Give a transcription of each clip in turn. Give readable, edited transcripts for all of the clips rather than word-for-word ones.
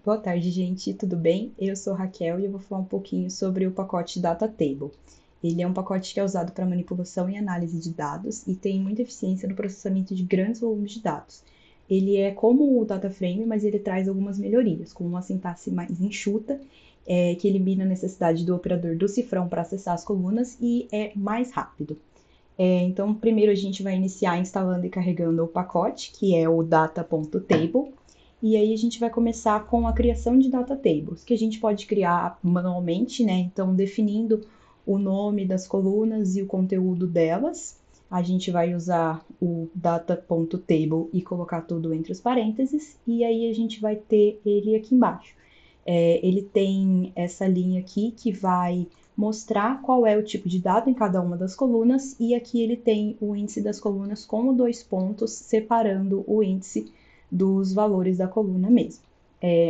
Boa tarde, gente, tudo bem? Eu sou Raquel e eu vou falar um pouquinho sobre o pacote Data Table. Ele é um pacote que é usado para manipulação e análise de dados e tem muita eficiência no processamento de grandes volumes de dados. Ele é como o Data Frame, mas ele traz algumas melhorias, como uma sintaxe mais enxuta, que elimina a necessidade do operador do cifrão para acessar as colunas e é mais rápido. Então, primeiro a gente vai iniciar instalando e carregando o pacote, que é o data.table. E aí a gente vai começar com a criação de data tables, que a gente pode criar manualmente, né? Então, definindo o nome das colunas e o conteúdo delas. A gente vai usar o data.table e colocar tudo entre os parênteses. E aí a gente vai ter ele aqui embaixo. Ele tem essa linha aqui que vai mostrar qual é o tipo de dado em cada uma das colunas. E aqui ele tem o índice das colunas com 2 pontos, separando o índice dos valores da coluna mesmo.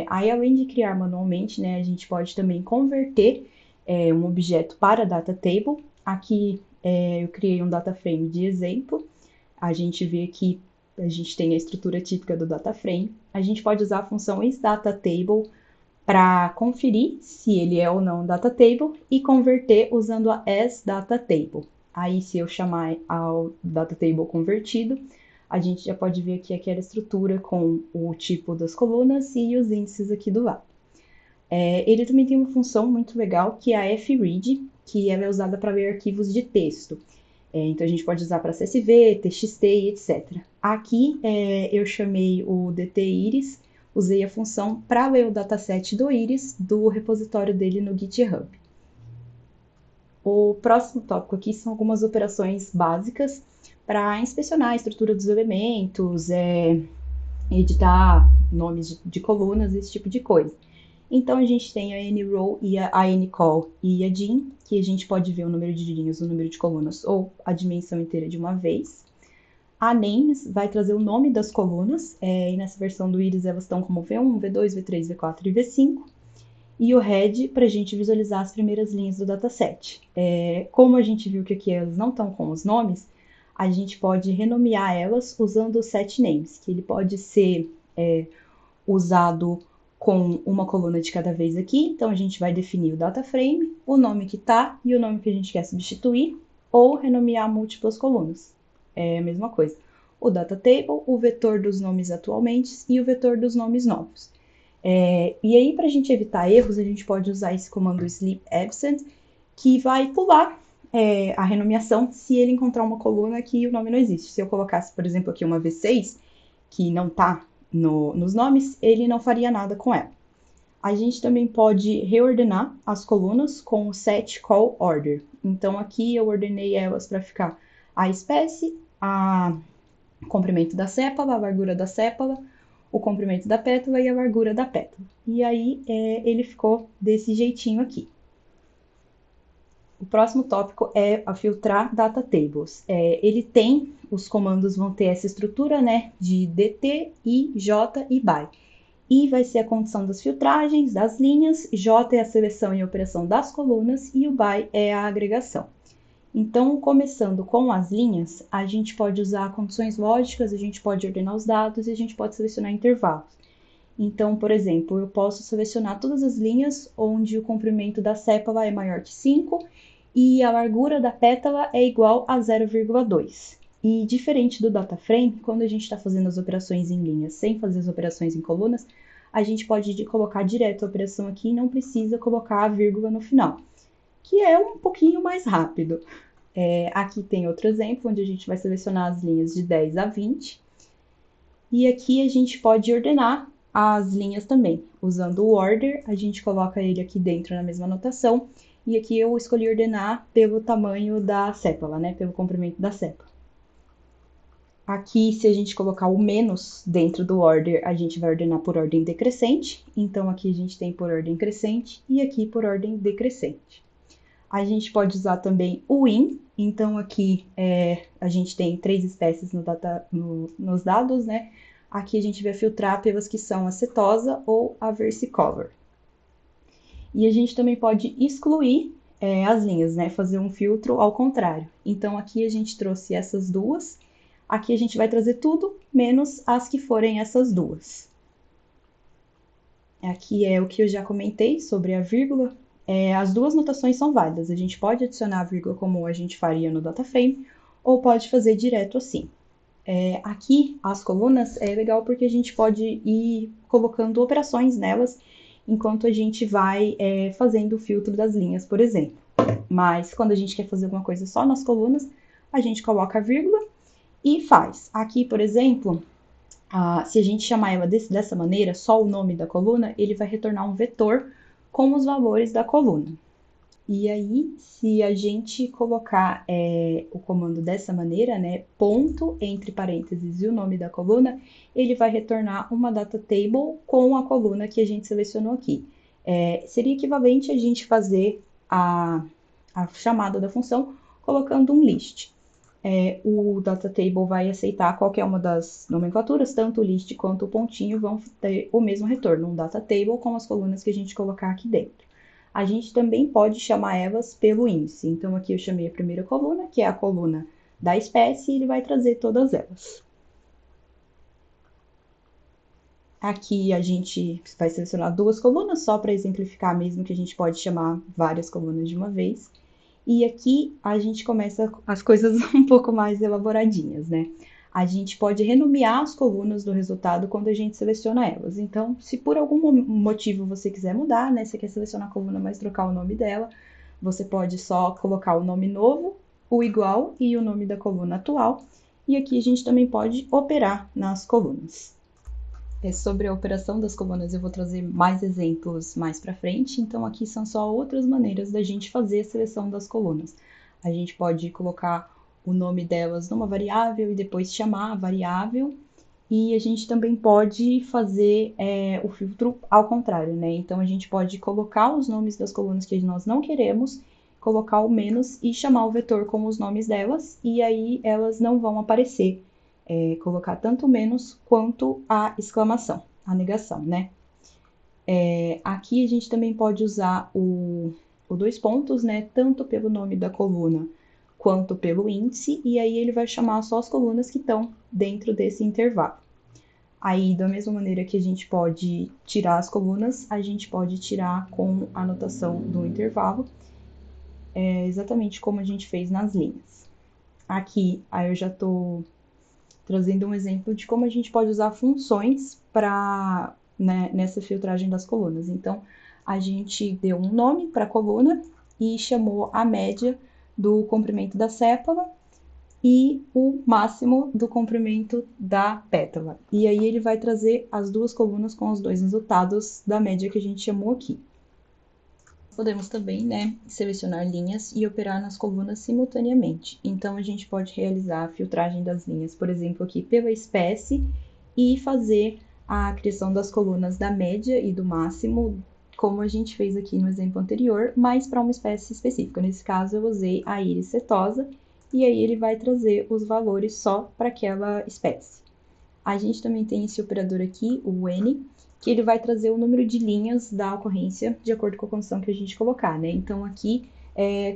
Aí, além de criar manualmente, né, a gente pode também converter um objeto para data table. Aqui eu criei um data frame de exemplo. A gente vê que a gente tem a estrutura típica do data frame. A gente pode usar a função isDataTable para conferir se ele é ou não data table e converter usando a asDataTable. Aí, se eu chamar ao data table convertido, a gente já pode ver aqui aquela estrutura com o tipo das colunas e os índices aqui do lado. Ele também tem uma função muito legal que é a fread, que ela é usada para ler arquivos de texto. Então a gente pode usar para CSV, TXT e etc. Aqui eu chamei o DT-Iris, usei a função para ler o dataset do Iris do repositório dele no GitHub. O próximo tópico aqui são algumas operações básicas para inspecionar a estrutura dos elementos, editar nomes de colunas, esse tipo de coisa. Então a gente tem a nrow e a ncall e a dim, que a gente pode ver o número de linhas, o número de colunas ou a dimensão inteira de uma vez. A names vai trazer o nome das colunas, e nessa versão do Iris elas estão como V1, V2, V3, V4 e V5. E o head para a gente visualizar as primeiras linhas do dataset. Como a gente viu que aqui elas não estão com os nomes, a gente pode renomear elas usando o set names, que ele pode ser usado com uma coluna de cada vez aqui. Então a gente vai definir o data frame, o nome que está e o nome que a gente quer substituir, ou renomear múltiplas colunas. É a mesma coisa. O data table, o vetor dos nomes atualmente e o vetor dos nomes novos. E aí, para a gente evitar erros, a gente pode usar esse comando sleep absent, que vai pular a renomeação se ele encontrar uma coluna que o nome não existe. Se eu colocasse, por exemplo, aqui uma V6, que não está nos nomes, ele não faria nada com ela. A gente também pode reordenar as colunas com o set call order. Então, aqui eu ordenei elas para ficar a espécie, o comprimento da sépala, a largura da sépala, o comprimento da pétala e a largura da pétala. E aí ele ficou desse jeitinho aqui. O próximo tópico é a filtrar data tables. Ele tem, os comandos vão ter essa estrutura, né, de dt, i, j e by. I vai ser a condição das filtragens, das linhas, j é a seleção e operação das colunas e o by é a agregação. Então, começando com as linhas, a gente pode usar condições lógicas, a gente pode ordenar os dados e a gente pode selecionar intervalos. Então, por exemplo, eu posso selecionar todas as linhas onde o comprimento da sépala é maior que 5 e a largura da pétala é igual a 0,2. E diferente do data frame, quando a gente está fazendo as operações em linhas sem fazer as operações em colunas, a gente pode colocar direto a operação aqui e não precisa colocar a vírgula no final, que é um pouquinho mais rápido. Aqui tem outro exemplo, onde a gente vai selecionar as linhas de 10 a 20. E aqui a gente pode ordenar as linhas também. Usando o order, a gente coloca ele aqui dentro na mesma anotação. E aqui eu escolhi ordenar pelo tamanho da sépala, né? Pelo comprimento da sépala. Aqui, se a gente colocar o menos dentro do order, a gente vai ordenar por ordem decrescente. Então, aqui a gente tem por ordem crescente e aqui por ordem decrescente. A gente pode usar também o in. Então, aqui a gente tem 3 espécies nos dados, né? Aqui a gente vai filtrar pelas que são a setosa ou a versicolor. E a gente também pode excluir as linhas, né? Fazer um filtro ao contrário. Então, aqui a gente trouxe essas duas. Aqui a gente vai trazer tudo, menos as que forem essas duas. Aqui é o que eu já comentei sobre a vírgula. As duas notações são válidas. A gente pode adicionar a vírgula como a gente faria no DataFrame, ou pode fazer direto assim. Aqui, as colunas, é legal porque a gente pode ir colocando operações nelas enquanto a gente vai fazendo o filtro das linhas, por exemplo. Mas quando a gente quer fazer alguma coisa só nas colunas, a gente coloca a vírgula e faz. Aqui, por exemplo, se a gente chamar ela dessa maneira, só o nome da coluna, ele vai retornar um vetor com os valores da coluna. E aí, se a gente colocar o comando dessa maneira, né, ponto entre parênteses e o nome da coluna, ele vai retornar uma data table com a coluna que a gente selecionou aqui. Seria equivalente a gente fazer a chamada da função colocando um list. O data table vai aceitar qualquer uma das nomenclaturas, tanto o list quanto o pontinho vão ter o mesmo retorno, um data table com as colunas que a gente colocar aqui dentro. A gente também pode chamar elas pelo índice. Então, aqui eu chamei a primeira coluna, que é a coluna da espécie, e ele vai trazer todas elas. Aqui a gente vai selecionar duas colunas, só para exemplificar mesmo que a gente pode chamar várias colunas de uma vez. E aqui a gente começa as coisas um pouco mais elaboradinhas, né? A gente pode renomear as colunas do resultado quando a gente seleciona elas. Então, se por algum motivo você quiser mudar, né? Você quer selecionar a coluna, mas trocar o nome dela, você pode só colocar o nome novo, o igual e o nome da coluna atual. E aqui a gente também pode operar nas colunas. Sobre a operação das colunas eu vou trazer mais exemplos mais para frente, então aqui são só outras maneiras da gente fazer a seleção das colunas. A gente pode colocar o nome delas numa variável e depois chamar a variável, e a gente também pode fazer o filtro ao contrário, né? Então a gente pode colocar os nomes das colunas que nós não queremos, colocar o menos e chamar o vetor com os nomes delas, e aí elas não vão aparecer. Colocar tanto o menos quanto a exclamação, a negação, né? Aqui a gente também pode usar o dois pontos, né? Tanto pelo nome da coluna quanto pelo índice, e aí ele vai chamar só as colunas que estão dentro desse intervalo. Aí, da mesma maneira que a gente pode tirar as colunas, a gente pode tirar com a anotação do intervalo, exatamente como a gente fez nas linhas. Aqui, aí eu já estou trazendo um exemplo de como a gente pode usar funções para nessa filtragem das colunas. Então, a gente deu um nome para a coluna e chamou a média do comprimento da sépala e o máximo do comprimento da pétala. E aí ele vai trazer as duas colunas com os dois resultados da média que a gente chamou aqui. Podemos também, né, selecionar linhas e operar nas colunas simultaneamente. Então, a gente pode realizar a filtragem das linhas, por exemplo, aqui pela espécie, e fazer a criação das colunas da média e do máximo, como a gente fez aqui no exemplo anterior, mas para uma espécie específica. Nesse caso, eu usei a íris setosa, e aí ele vai trazer os valores só para aquela espécie. A gente também tem esse operador aqui, o N, que ele vai trazer o número de linhas da ocorrência de acordo com a condição que a gente colocar, né? Então, aqui,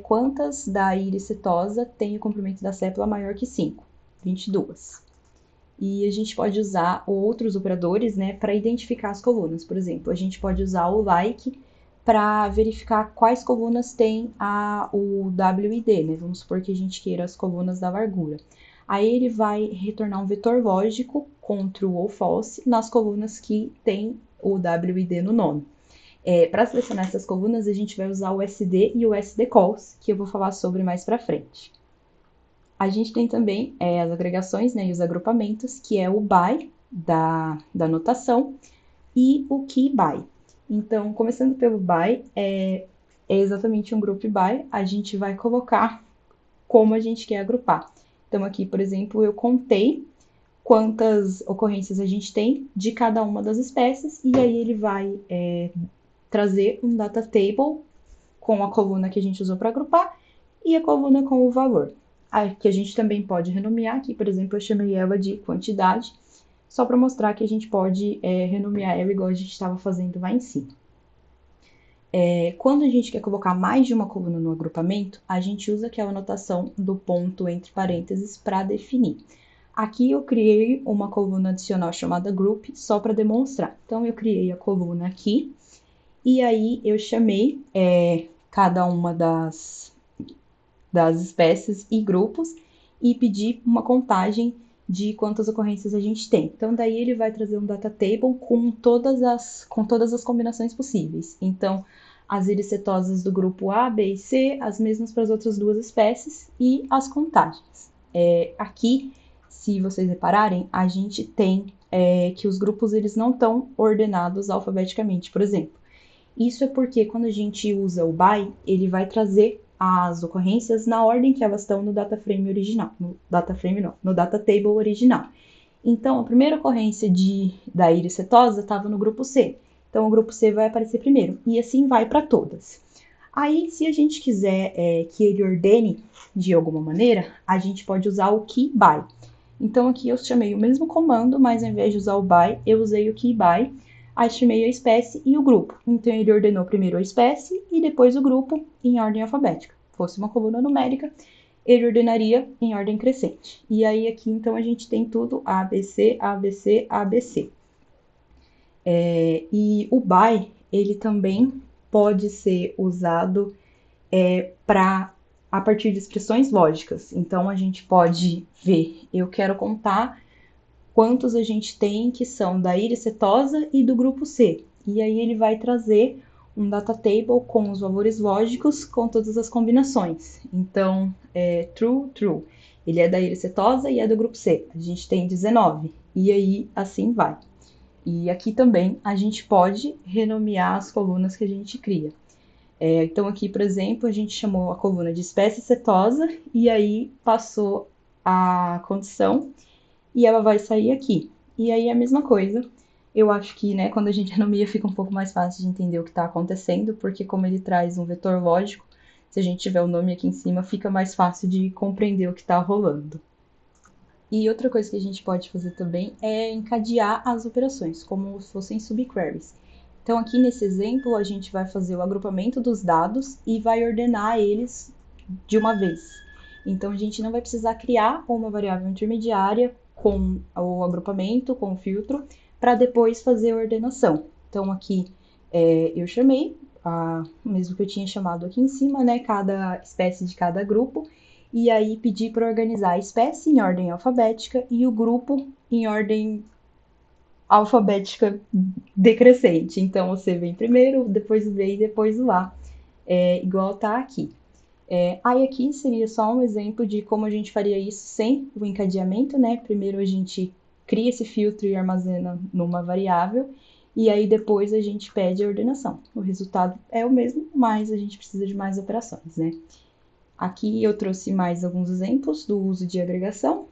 quantas da íris setosa tem o comprimento da sépala maior que 5? 22. E a gente pode usar outros operadores, né, para identificar as colunas. Por exemplo, a gente pode usar o like para verificar quais colunas tem o WID, né? Vamos supor que a gente queira as colunas da largura. Aí ele vai retornar um vetor lógico com true ou false nas colunas que tem o WID no nome. Para selecionar essas colunas, a gente vai usar o SD e o SDCalls, que eu vou falar sobre mais para frente. A gente tem também as agregações, né, e os agrupamentos, que é o by da notação e o key by. Então, começando pelo by, é exatamente um group by, a gente vai colocar como a gente quer agrupar. Então, aqui, por exemplo, eu contei quantas ocorrências a gente tem de cada uma das espécies, e aí ele vai trazer um data table com a coluna que a gente usou para agrupar e a coluna com o valor. Que a gente também pode renomear, aqui, por exemplo, eu chamei ela de quantidade, só para mostrar que a gente pode renomear ela igual a gente estava fazendo lá em cima. Quando a gente quer colocar mais de uma coluna no agrupamento, a gente usa aquela notação do ponto entre parênteses para definir. Aqui eu criei uma coluna adicional chamada group só para demonstrar. Então eu criei a coluna aqui e aí eu chamei cada uma das espécies e grupos e pedi uma contagem de quantas ocorrências a gente tem. Então daí ele vai trazer um data table com todas as combinações possíveis. Então as iricetosas do grupo A, B e C, as mesmas para as outras duas espécies e as contagens. Aqui, se vocês repararem, a gente tem que os grupos eles não estão ordenados alfabeticamente, por exemplo. Isso é porque quando a gente usa o by, ele vai trazer as ocorrências na ordem que elas estão no data frame original. No data table original. Então, a primeira ocorrência da íris setosa estava no grupo C. Então, o grupo C vai aparecer primeiro. E assim vai para todas. Aí, se a gente quiser que ele ordene de alguma maneira, a gente pode usar o key by. Então, aqui eu chamei o mesmo comando, mas ao invés de usar o by, eu usei o key by. Aí chamei a espécie e o grupo. Então, ele ordenou primeiro a espécie e depois o grupo em ordem alfabética. Se fosse uma coluna numérica, ele ordenaria em ordem crescente. E aí aqui, então, a gente tem tudo ABC, ABC, ABC. E o by, ele também pode ser usado a partir de expressões lógicas. Então, a gente pode ver, eu quero contar quantos a gente tem que são da íris setosa e do grupo C. E aí ele vai trazer um data table com os valores lógicos com todas as combinações. Então, true, true. Ele é da íris setosa e é do grupo C. A gente tem 19. E aí, assim vai. E aqui também a gente pode renomear as colunas que a gente cria. Então, aqui, por exemplo, a gente chamou a coluna de espécie setosa e aí passou a condição e ela vai sair aqui. E aí a mesma coisa. Eu acho que, né, quando a gente renomeia fica um pouco mais fácil de entender o que está acontecendo, porque como ele traz um vetor lógico, se a gente tiver o nome aqui em cima, fica mais fácil de compreender o que está rolando. E outra coisa que a gente pode fazer também é encadear as operações, como se fossem subqueries. Então, aqui nesse exemplo, a gente vai fazer o agrupamento dos dados e vai ordenar eles de uma vez. Então, a gente não vai precisar criar uma variável intermediária com o agrupamento, com o filtro, para depois fazer a ordenação. Então, aqui eu chamei, mesmo que eu tinha chamado aqui em cima, né, cada espécie de cada grupo, e aí pedi para organizar a espécie em ordem alfabética e o grupo em ordem alfabética decrescente. Então, o C vem primeiro, depois o B e depois o A, igual tá aqui. Aí aqui seria só um exemplo de como a gente faria isso sem o encadeamento, né? Primeiro a gente cria esse filtro e armazena numa variável, e aí depois a gente pede a ordenação. O resultado é o mesmo, mas a gente precisa de mais operações, né? Aqui eu trouxe mais alguns exemplos do uso de agregação.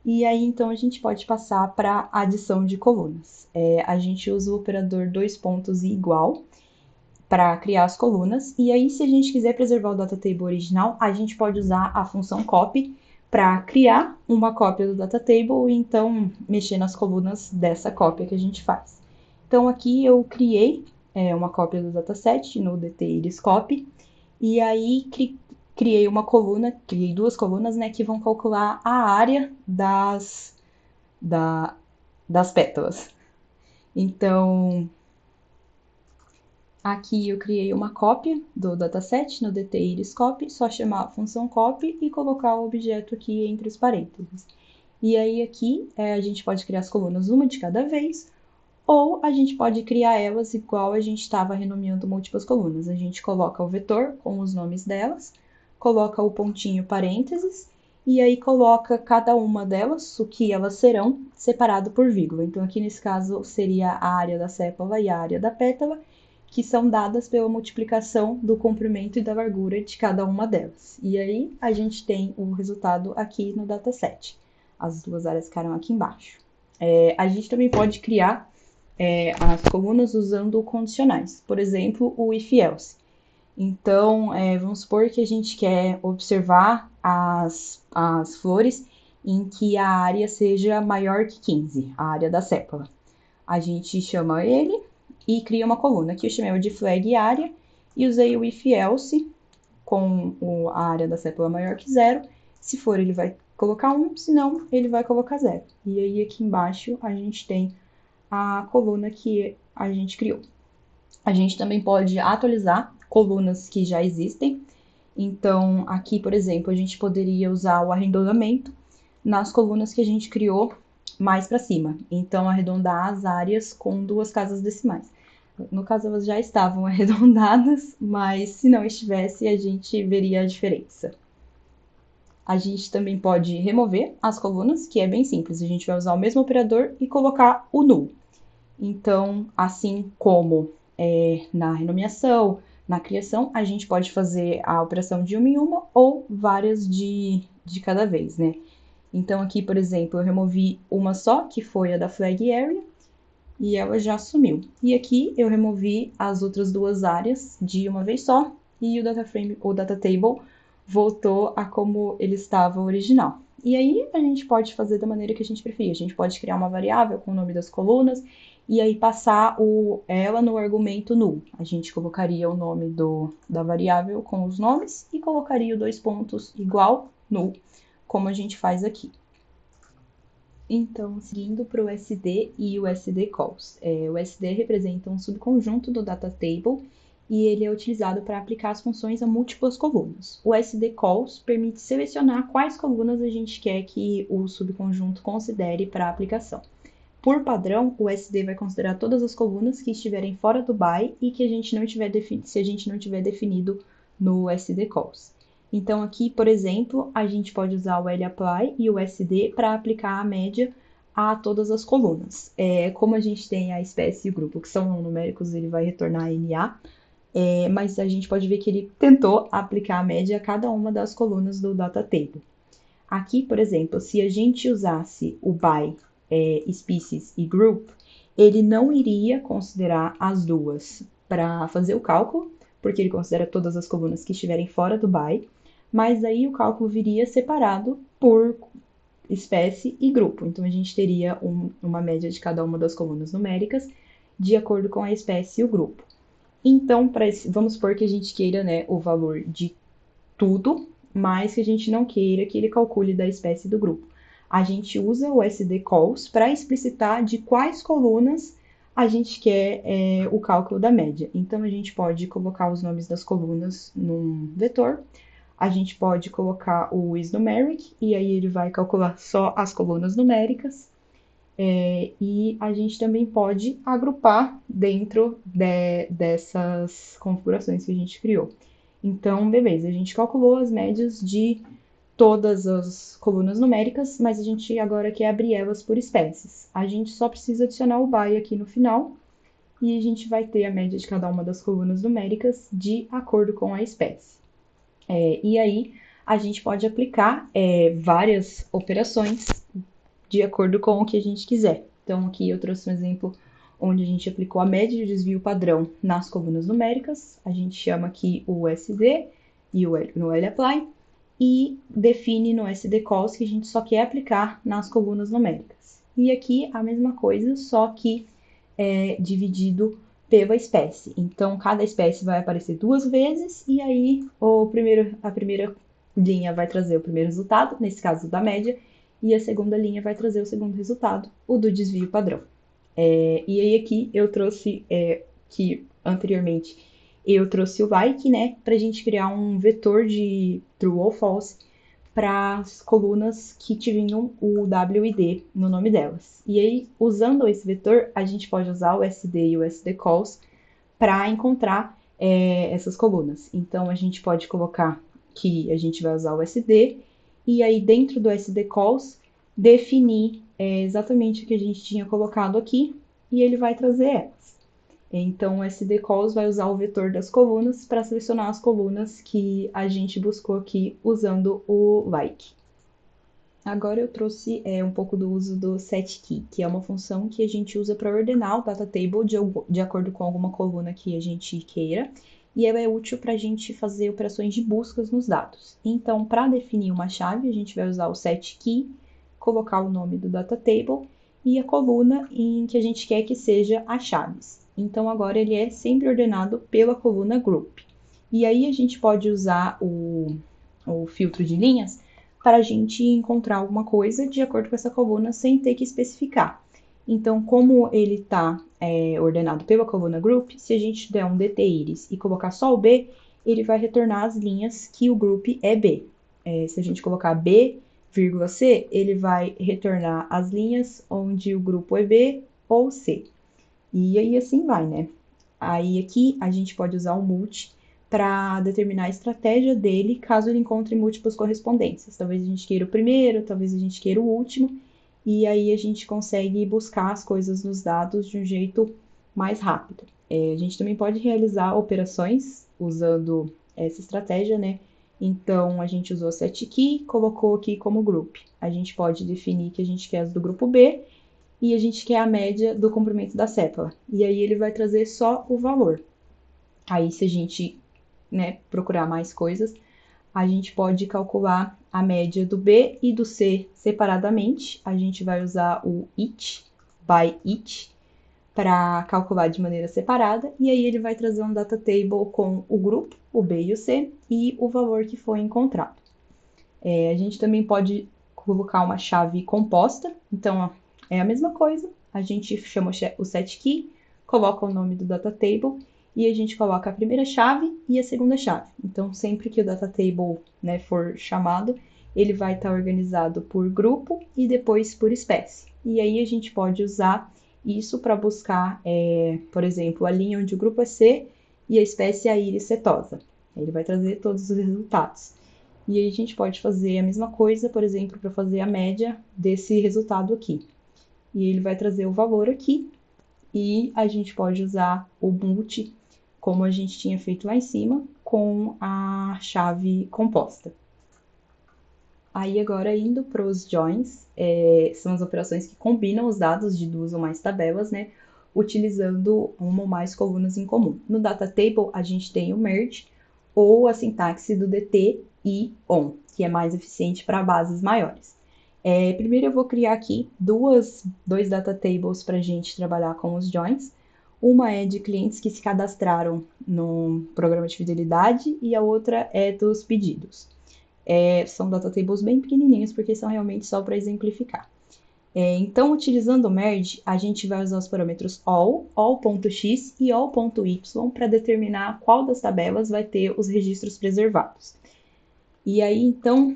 E aí, então, a gente pode passar para a adição de colunas. A gente usa o operador dois pontos e igual para criar as colunas. E aí, se a gente quiser preservar o data table original, a gente pode usar a função copy para criar uma cópia do data table e então mexer nas colunas dessa cópia que a gente faz. Então, aqui eu criei uma cópia do dataset no dtiriscopy e aí criei duas colunas, né, que vão calcular a área das pétalas. Então, aqui eu criei uma cópia do dataset no dtiriscopy, só chamar a função copy e colocar o objeto aqui entre os parênteses. E aí aqui a gente pode criar as colunas uma de cada vez, ou a gente pode criar elas igual a gente estava renomeando múltiplas colunas. A gente coloca o vetor com os nomes delas, coloca o pontinho parênteses, e aí coloca cada uma delas, o que elas serão, separado por vírgula. Então, aqui nesse caso seria a área da sépola e a área da pétala, que são dadas pela multiplicação do comprimento e da largura de cada uma delas. E aí a gente tem o resultado aqui no dataset. As duas áreas ficaram aqui embaixo. A gente também pode criar as colunas usando condicionais. Por exemplo, o if-else. Então, vamos supor que a gente quer observar as flores em que a área seja maior que 15, a área da sépola. A gente chama ele e cria uma coluna. Aqui eu chamei de flag área e usei o if-else com a área da sépola maior que 0. Se for, ele vai colocar 1, senão ele vai colocar 0. E aí aqui embaixo a gente tem a coluna que a gente criou. A gente também pode atualizar colunas que já existem. Então, aqui, por exemplo, a gente poderia usar o arredondamento nas colunas que a gente criou mais para cima. Então, arredondar as áreas com 2 casas decimais. No caso, elas já estavam arredondadas, mas se não estivesse, a gente veria a diferença. A gente também pode remover as colunas, que é bem simples. A gente vai usar o mesmo operador e colocar o null. Então, assim como na renomeação, na criação, a gente pode fazer a operação de uma em uma ou várias de cada vez, né? Então, aqui, por exemplo, eu removi uma só, que foi a da flag area, e ela já sumiu. E aqui eu removi as outras 2 áreas de uma vez só, e o data frame ou data table voltou a como ele estava original. E aí a gente pode fazer da maneira que a gente preferir. A gente pode criar uma variável com o nome das colunas e aí passar ela no argumento null. A gente colocaria o nome da variável com os nomes e colocaria o 2 pontos igual null, como a gente faz aqui. Então, seguindo para o SD e o SD calls. O SD representa um subconjunto do data table e ele é utilizado para aplicar as funções a múltiplas colunas. O SD calls permite selecionar quais colunas a gente quer que o subconjunto considere para a aplicação. Por padrão, o SD vai considerar todas as colunas que estiverem fora do by e que a gente não tiver se a gente não tiver definido no SD calls. Então, aqui, por exemplo, a gente pode usar o lapply e o SD para aplicar a média a todas as colunas. Como a gente tem a espécie e o grupo, que são não numéricos, ele vai retornar NA, mas a gente pode ver que ele tentou aplicar a média a cada uma das colunas do data table. Aqui, por exemplo, se a gente usasse o by, species e group, ele não iria considerar as duas para fazer o cálculo, porque ele considera todas as colunas que estiverem fora do by, mas aí o cálculo viria separado por espécie e grupo. Então, a gente teria uma média de cada uma das colunas numéricas de acordo com a espécie e o grupo. Então, vamos supor que a gente queira, né, o valor de tudo, mas que a gente não queira que ele calcule da espécie do grupo. A gente usa o SD calls para explicitar de quais colunas a gente quer o cálculo da média. Então, a gente pode colocar os nomes das colunas num vetor, a gente pode colocar o isNumeric, e aí ele vai calcular só as colunas numéricas, e a gente também pode agrupar dentro dessas configurações que a gente criou. Então, beleza, a gente calculou as médias de todas as colunas numéricas, mas a gente agora quer abrir elas por espécies. A gente só precisa adicionar o by aqui no final, e a gente vai ter a média de cada uma das colunas numéricas de acordo com a espécie. E aí, a gente pode aplicar várias operações de acordo com o que a gente quiser. Então, aqui eu trouxe um exemplo onde a gente aplicou a média de desvio padrão nas colunas numéricas. A gente chama aqui o SD e no lapply e define no SD calls que a gente só quer aplicar nas colunas numéricas. E aqui a mesma coisa, só que dividido pela espécie. Então, cada espécie vai aparecer 2 vezes e aí a primeira linha vai trazer o primeiro resultado, nesse caso da média, e a segunda linha vai trazer o segundo resultado, o do desvio padrão. E aí aqui eu trouxe, que anteriormente eu trouxe o like, né, para a gente criar um vetor de true ou false para as colunas que tinham o W e D no nome delas. E aí, usando esse vetor, a gente pode usar o SD e o SD calls para encontrar essas colunas. Então, a gente pode colocar que a gente vai usar o SD e aí dentro do SD calls definir exatamente o que a gente tinha colocado aqui e ele vai trazer elas. Então, o SD calls vai usar o vetor das colunas para selecionar as colunas que a gente buscou aqui usando o like. Agora eu trouxe um pouco do uso do setKey, que é uma função que a gente usa para ordenar o data table de acordo com alguma coluna que a gente queira, e ela é útil para a gente fazer operações de buscas nos dados. Então, para definir uma chave, a gente vai usar o setKey, colocar o nome do data table e a coluna em que a gente quer que seja as chaves. Então, agora ele é sempre ordenado pela coluna group. E aí a gente pode usar o filtro de linhas para a gente encontrar alguma coisa de acordo com essa coluna sem ter que especificar. Então, como ele está ordenado pela coluna group, se a gente der um dt iris e colocar só o B, ele vai retornar as linhas que o group é B. Se a gente colocar B, vírgula C, ele vai retornar as linhas onde o grupo é B ou C. E aí assim vai, né? Aí aqui a gente pode usar o multi para determinar a estratégia dele caso ele encontre múltiplas correspondências. Talvez a gente queira o primeiro, talvez a gente queira o último, e aí a gente consegue buscar as coisas nos dados de um jeito mais rápido. A gente também pode realizar operações usando essa estratégia, né? Então, a gente usou set key, colocou aqui como group. A gente pode definir que a gente quer as do grupo B e a gente quer a média do comprimento da cépala. E aí ele vai trazer só o valor. Aí, se a gente, né, procurar mais coisas, a gente pode calcular a média do B e do C separadamente. A gente vai usar o each, by each, para calcular de maneira separada, e aí ele vai trazer um data table com o grupo, o B e o C, e o valor que foi encontrado. A gente também pode colocar uma chave composta, então é a mesma coisa, a gente chama o set key, coloca o nome do data table, e a gente coloca a primeira chave e a segunda chave. Então, sempre que o data table, né, for chamado, ele vai estar organizado por grupo e depois por espécie. E aí a gente pode usar isso para buscar, por exemplo, a linha onde o grupo é C e a espécie é a íris setosa. Ele vai trazer todos os resultados. E aí a gente pode fazer a mesma coisa, por exemplo, para fazer a média desse resultado aqui. E ele vai trazer o valor aqui, e a gente pode usar o multi, como a gente tinha feito lá em cima, com a chave composta. Aí agora indo para os joins, são as operações que combinam os dados de duas ou mais tabelas, né, utilizando uma ou mais colunas em comum. No data table a gente tem o merge ou a sintaxe do dt e on, que é mais eficiente para bases maiores. Primeiro eu vou criar aqui dois data tables para a gente trabalhar com os joins. Uma é de clientes que se cadastraram no programa de fidelidade e a outra é dos pedidos. São data tables bem pequenininhos, porque são realmente só para exemplificar. Então, utilizando o merge, a gente vai usar os parâmetros all.x e all.y para determinar qual das tabelas vai ter os registros preservados. E aí, então,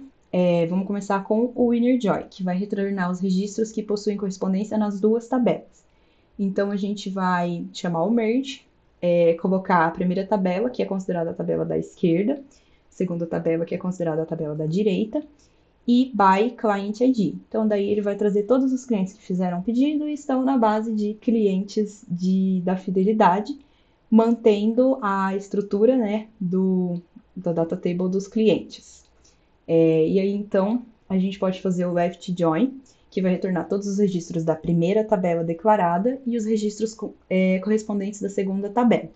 vamos começar com o innerJOI, que vai retornar os registros que possuem correspondência nas duas tabelas. Então, a gente vai chamar o merge, colocar a primeira tabela, que é considerada a tabela da esquerda, segunda tabela, que é considerada a tabela da direita, e by client ID. Então, daí ele vai trazer todos os clientes que fizeram pedido e estão na base de clientes da fidelidade, mantendo a estrutura, né, da data table dos clientes. E aí, então, a gente pode fazer o left join, que vai retornar todos os registros da primeira tabela declarada e os registros correspondentes da segunda tabela,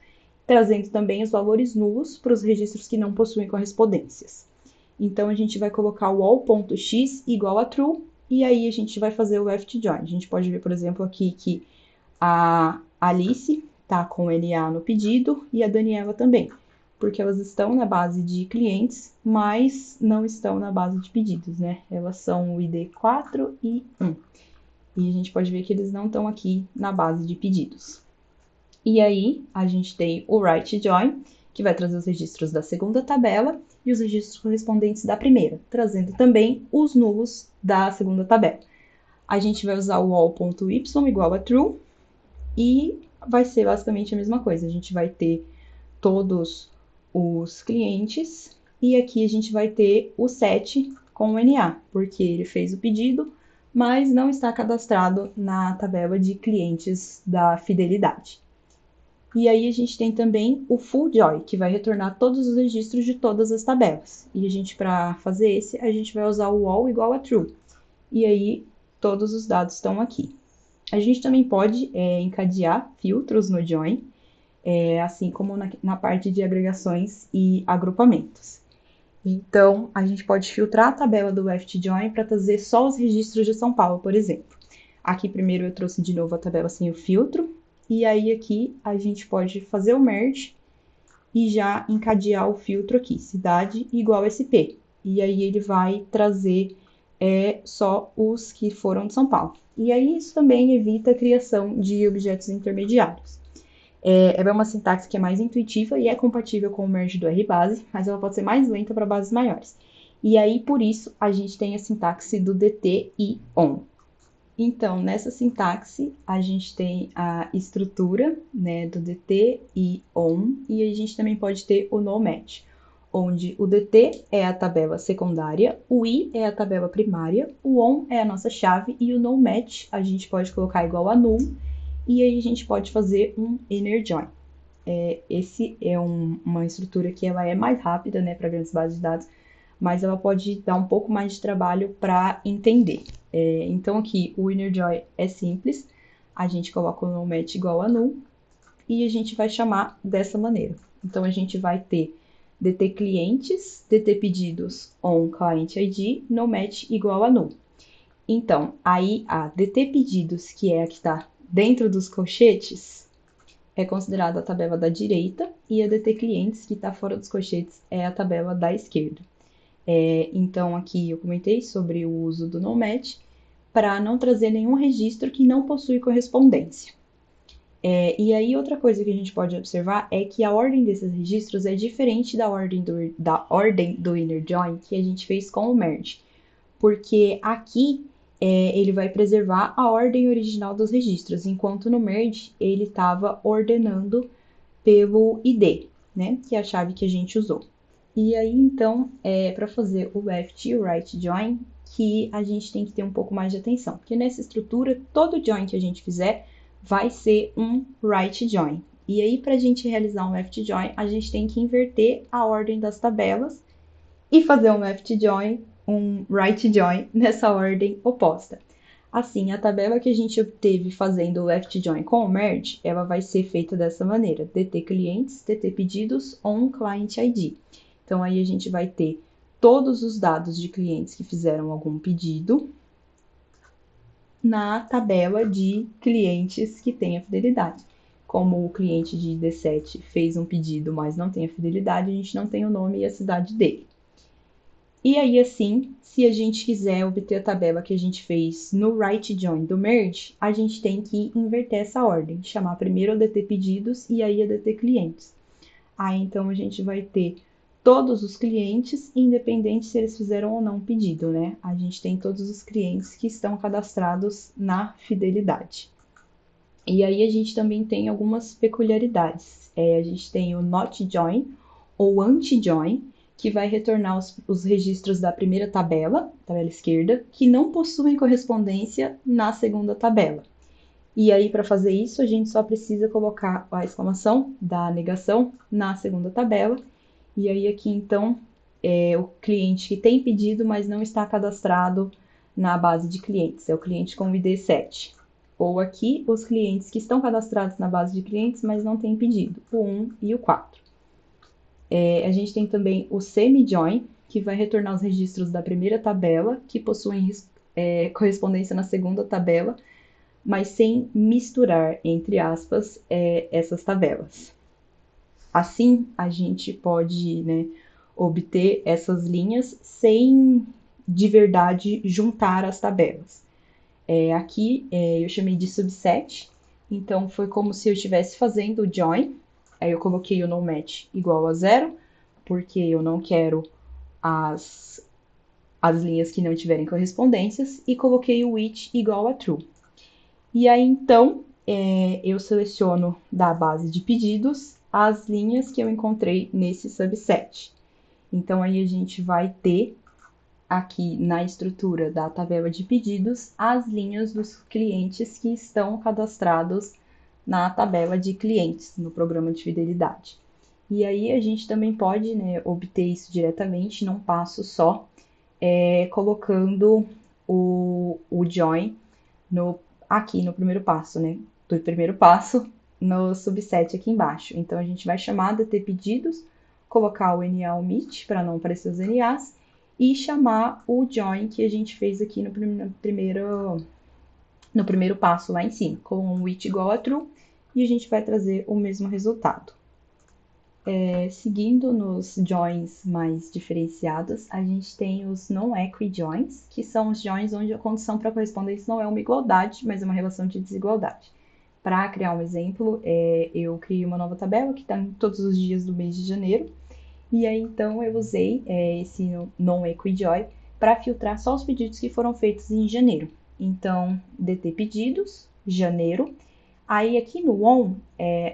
trazendo também os valores nulos para os registros que não possuem correspondências. Então, a gente vai colocar o all.x igual a true, e aí a gente vai fazer o left join. A gente pode ver, por exemplo, aqui que a Alice está com NA no pedido e a Daniela também, porque elas estão na base de clientes, mas não estão na base de pedidos, né? Elas são o ID 4 e 1. E a gente pode ver que eles não estão aqui na base de pedidos. E aí, a gente tem o right join, que vai trazer os registros da segunda tabela e os registros correspondentes da primeira, trazendo também os nulos da segunda tabela. A gente vai usar o all.y igual a true e vai ser basicamente a mesma coisa. A gente vai ter todos os clientes e aqui a gente vai ter o set com o NA, porque ele fez o pedido, mas não está cadastrado na tabela de clientes da fidelidade. E aí a gente tem também o full join, que vai retornar todos os registros de todas as tabelas. E a gente, para fazer esse, a gente vai usar o all igual a true. E aí todos os dados estão aqui. A gente também pode encadear filtros no join, assim como na parte de agregações e agrupamentos. Então, a gente pode filtrar a tabela do left join para trazer só os registros de São Paulo, por exemplo. Aqui primeiro eu trouxe de novo a tabela sem o filtro, e aí aqui a gente pode fazer o merge e já encadear o filtro aqui, cidade igual SP. e aí ele vai trazer só os que foram de São Paulo. E aí isso também evita a criação de objetos intermediários. É uma sintaxe que é mais intuitiva e é compatível com o merge do RBase, mas ela pode ser mais lenta para bases maiores. E aí, por isso, a gente tem a sintaxe do DT e ON. Então, nessa sintaxe, a gente tem a estrutura, né, do DT e ON, e a gente também pode ter o nomatch, onde o DT é a tabela secundária, o I é a tabela primária, o ON é a nossa chave, e o nomatch a gente pode colocar igual a null, e aí a gente pode fazer um inner join. Esse é uma estrutura que ela é mais rápida, né, para grandes bases de dados, mas ela pode dar um pouco mais de trabalho para entender. Então aqui o inner join é simples, a gente coloca o nomatch igual a null e a gente vai chamar dessa maneira. Então a gente vai ter dt clientes, dt pedidos on client id, nomatch igual a null. Então aí a dt pedidos, que é a que está dentro dos colchetes, é considerada a tabela da direita, e a dt clientes, que está fora dos colchetes, é a tabela da esquerda. Então, aqui eu comentei sobre o uso do nomatch para não trazer nenhum registro que não possui correspondência. E aí, outra coisa que a gente pode observar é que a ordem desses registros é diferente da ordem do inner join que a gente fez com o merge, porque aqui ele vai preservar a ordem original dos registros, enquanto no merge ele estava ordenando pelo ID, né, que é a chave que a gente usou. E aí, então, para fazer o left e o right join, que a gente tem que ter um pouco mais de atenção, porque nessa estrutura, todo join que a gente fizer vai ser um right join. E aí, para a gente realizar um left join, a gente tem que inverter a ordem das tabelas e fazer um left join, um right join nessa ordem oposta. Assim, a tabela que a gente obteve fazendo o left join com o merge, ela vai ser feita dessa maneira: dt clientes, dt pedidos, on client id. Então, aí a gente vai ter todos os dados de clientes que fizeram algum pedido na tabela de clientes que têm a fidelidade. Como o cliente de ID7 fez um pedido, mas não tem a fidelidade, a gente não tem o nome e a cidade dele. E aí, assim, se a gente quiser obter a tabela que a gente fez no right join do merge, a gente tem que inverter essa ordem, chamar primeiro a dt pedidos e aí a dt clientes. Aí, então, a gente vai ter todos os clientes, independente se eles fizeram ou não pedido, né? A gente tem todos os clientes que estão cadastrados na fidelidade. E aí a gente também tem algumas peculiaridades. A gente tem o not join ou anti-join, que vai retornar os registros da primeira tabela esquerda, que não possuem correspondência na segunda tabela. E aí, para fazer isso, a gente só precisa colocar a exclamação da negação na segunda tabela. E aí, aqui, então, o cliente que tem pedido, mas não está cadastrado na base de clientes, é o cliente com o ID 7. Ou aqui, os clientes que estão cadastrados na base de clientes, mas não têm pedido, o 1 e o 4. A gente tem também o semi-join, que vai retornar os registros da primeira tabela, que possuem correspondência na segunda tabela, mas sem misturar, entre aspas, essas tabelas. Assim, a gente pode, né, obter essas linhas sem, de verdade, juntar as tabelas. Aqui eu chamei de subset, então foi como se eu estivesse fazendo o join. Aí eu coloquei o nomatch igual a 0, porque eu não quero as linhas que não tiverem correspondências, e coloquei o which igual a true. E aí, então, eu seleciono da base de pedidos as linhas que eu encontrei nesse subset. Então, aí a gente vai ter aqui na estrutura da tabela de pedidos as linhas dos clientes que estão cadastrados na tabela de clientes, no programa de fidelidade. E aí a gente também pode, né, obter isso diretamente num passo só, colocando o join aqui no primeiro passo, né? Do primeiro passo no subset aqui embaixo. Então a gente vai chamar dt pedidos, colocar o NA omit para não aparecer os NAs e chamar o join que a gente fez aqui no primeiro passo lá em cima, com o which igual a true, e a gente vai trazer o mesmo resultado. Seguindo nos joins mais diferenciados, a gente tem os non-equi joins, que são os joins onde a condição para correspondência não é uma igualdade, mas é uma relação de desigualdade. Para criar um exemplo, eu criei uma nova tabela que está em todos os dias do mês de janeiro, e aí então eu usei esse non-equi join para filtrar só os pedidos que foram feitos em janeiro. Então, DT pedidos, janeiro. Aí aqui no on,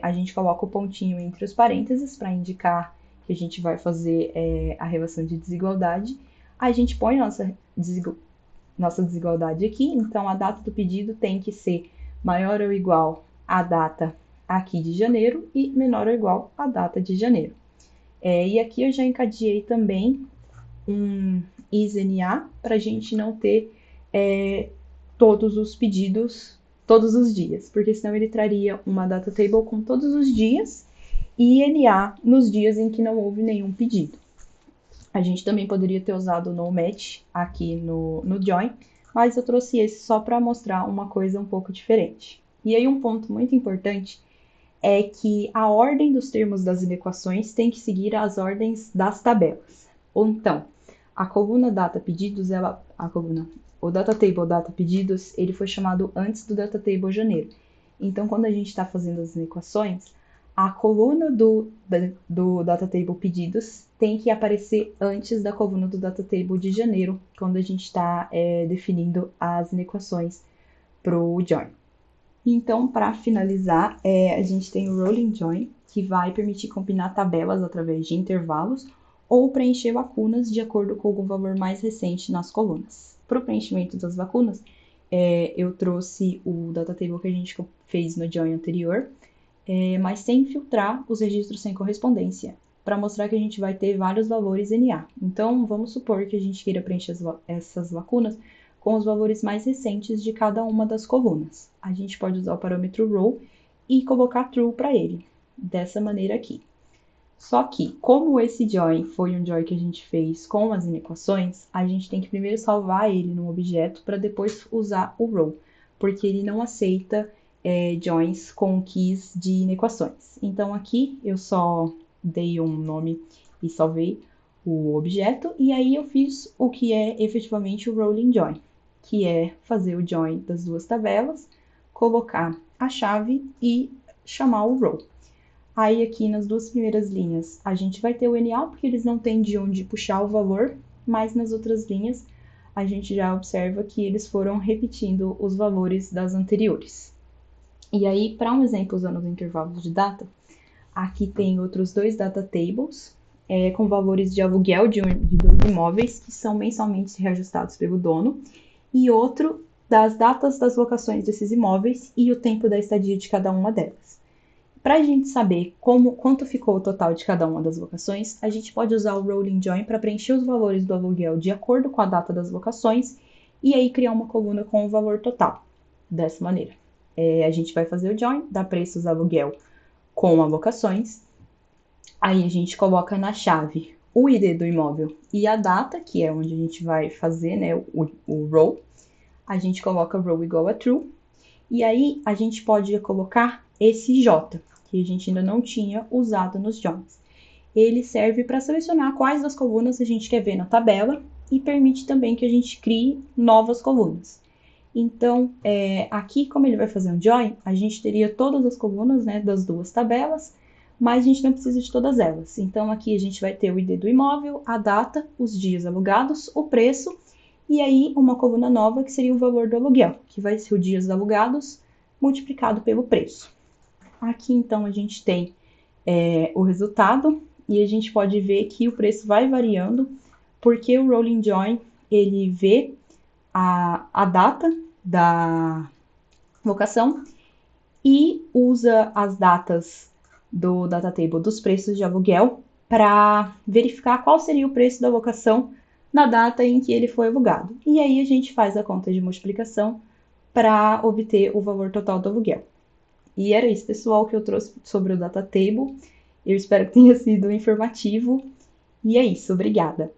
a gente coloca o pontinho entre os parênteses para indicar que a gente vai fazer a relação de desigualdade. Aí a gente põe nossa desigualdade aqui, então a data do pedido tem que ser maior ou igual à data aqui de janeiro e menor ou igual à data de janeiro. E aqui eu já encadeei também um isNA para a gente não ter todos os pedidos todos os dias, porque senão ele traria uma data table com todos os dias e NA nos dias em que não houve nenhum pedido. A gente também poderia ter usado o noMatch aqui no join, mas eu trouxe esse só para mostrar uma coisa um pouco diferente. E aí um ponto muito importante é que a ordem dos termos das inequações tem que seguir as ordens das tabelas. Ou então, a coluna data pedidos, o data table data pedidos, ele foi chamado antes do data table janeiro. Então, quando a gente está fazendo as inequações, a coluna do data table pedidos tem que aparecer antes da coluna do data table de janeiro, quando a gente está definindo as inequações para o join. Então, para finalizar, a gente tem o rolling join, que vai permitir combinar tabelas através de intervalos ou preencher lacunas de acordo com algum valor mais recente nas colunas. Para o preenchimento das lacunas, eu trouxe o data table que a gente fez no join anterior, mas sem filtrar os registros sem correspondência, para mostrar que a gente vai ter vários valores NA. Então, vamos supor que a gente queira preencher essas lacunas com os valores mais recentes de cada uma das colunas. A gente pode usar o parâmetro row e colocar true para ele, dessa maneira aqui. Só que, como esse join foi um join que a gente fez com as inequações, a gente tem que primeiro salvar ele num objeto para depois usar o row, porque ele não aceita joins com keys de inequações. Então aqui eu só dei um nome e salvei o objeto, e aí eu fiz o que é efetivamente o rolling join, que é fazer o join das duas tabelas, colocar a chave e chamar o row. Aí aqui nas duas primeiras linhas a gente vai ter o NA, porque eles não têm de onde puxar o valor, mas nas outras linhas a gente já observa que eles foram repetindo os valores das anteriores. E aí, para um exemplo usando os intervalos de data, aqui tem outros dois data tables, com valores de aluguel de dois imóveis que são mensalmente reajustados pelo dono, e outro das datas das locações desses imóveis e o tempo da estadia de cada uma delas. Para a gente saber quanto ficou o total de cada uma das locações, a gente pode usar o rolling join para preencher os valores do aluguel de acordo com a data das locações e aí criar uma coluna com o valor total. Dessa maneira, a gente vai fazer o join, dá preços aluguel com alocações, aí a gente coloca na chave o ID do imóvel e a data, que é onde a gente vai fazer, né, o row. A gente coloca row igual a true, e aí a gente pode colocar esse J, que a gente ainda não tinha usado nos joins. Ele serve para selecionar quais das colunas a gente quer ver na tabela e permite também que a gente crie novas colunas. Então, aqui, como ele vai fazer um join, a gente teria todas as colunas, né, das duas tabelas, mas a gente não precisa de todas elas. Então, aqui a gente vai ter o ID do imóvel, a data, os dias alugados, o preço, e aí uma coluna nova que seria o valor do aluguel, que vai ser os dias alugados multiplicado pelo preço. Aqui, então, a gente tem o resultado e a gente pode ver que o preço vai variando, porque o rolling join, ele vê a data da locação e usa as datas do data table dos preços de aluguel para verificar qual seria o preço da locação na data em que ele foi alugado. E aí a gente faz a conta de multiplicação para obter o valor total do aluguel. E era isso, pessoal, que eu trouxe sobre o data table. Eu espero que tenha sido informativo. E é isso, obrigada.